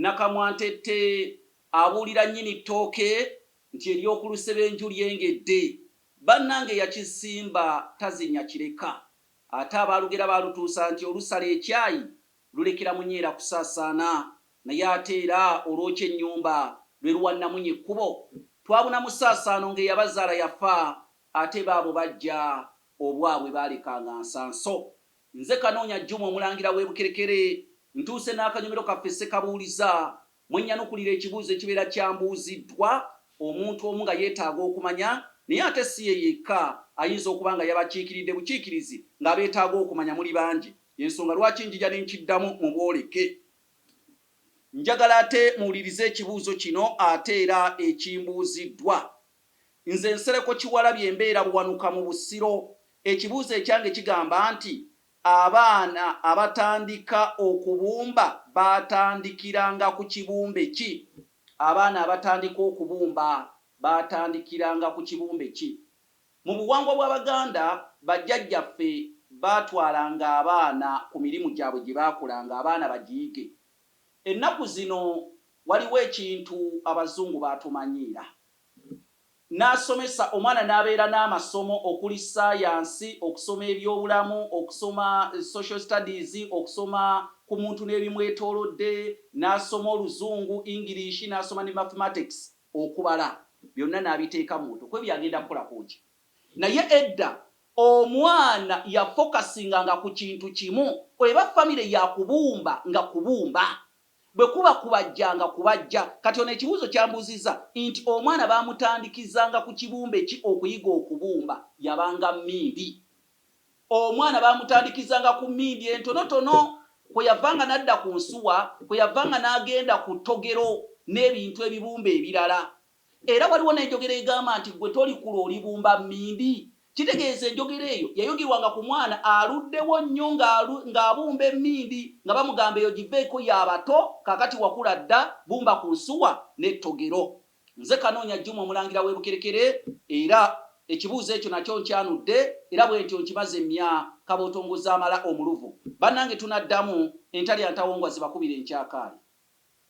Nakamwantette abuulira nnyini ttooke nti ery'okulusebenju lyengedde bannange yakisimba tazinya kireka ate abaalugera baalutuusa nti olusala ekyayi lulekera munyeera kusaasaana naye ate era olwokya ennyumba lwe luwannamunye ekkubo twabuna mu ssaasaano ng'eyabazaala yafa ate baabo bajja obwabwe baalekanga nsanso. Nze Kanoonya Juma omulangira w'e Bukerekere ntuuse n'akanyomero kaffe Ssekabuuliza mwenyanukulira ekibuuzo ekibeera kyambuuziddwa omuntu omu nga yeetaaga okumanya naye ate si ye yekka ayinza okuba nga yabakiikiridde bukiikirizi ng'abeetaaga okumanya muli bangi ensonga lwaki njija ne nkiddamu mu bwoleke. Njagala ate muwulirize ekibuuzo kino ate era ekimbuuziddwa. Nze Nsereko Kiwalabye embeera Buwanuka mu Busiro. Ekibuuzo ekyange kigamba nti abaana abatandika okubumba batandikiranga ku kibumbe ki? Abaana abatandika okubumba batandikiranga ku kibumbe ki? Mu buwangwa bw'Abaganda bajjajjaffe baatwalanga abaana ku mirimu gyabwe gye baakolanga abaana bagiyige. Ennaku zino waliwo ekintu Abazungu baatumanyiira. N'asomesa omwana n'abeera n'amasomo okuli saayansi, okusoma ebyobulamu, okusoma social studies, okusoma ku muntu n'ebimwetoolodde, n'asoma Oluzungu, English, n'asoma ne mathematics, okubala. Byonna n'abiteeka mu mutwe. Kwe byagenda kukolako ki? Naye edda omwana yafokasinganga ku kintu kimu. Eba famire ya kubumba nga kubumba. Bwe kuba kubajjanga kubajja. Kati ono ekibuuzo kyambuuzizza nti omwana baamutandikizanga ku kibumbe ki okuyiga okubumba? Yabanga mmindi. Omwana baamutandikizanga ku mmindi entonotono. Kwe yavanga n'adda ku nsuwa, kwe yavanga n'agenda ku ttogero n'ebintu ebibumba ebirala. Era waliwo n'enjogera egamba nti gwe tolikula olibumba mmindi. Kitegeeza enjogera eyo yayogerwanga ku mwana aluddewo nnyo ng'abumba emmindi nga bamugamba eyo giveeko y'abato kaakati wakula dda bumba ku nsuwa n'ettogero. Nze Kanoonya Juma omulangira w'e Bukerekere era ekibuuzo ekyo nakyo nkyanudde era bwentyo nkimaze emyaka kabootongoza amala omuluvu. Bannange tunaddamu entali antawongwa zibakubira enkyakaali.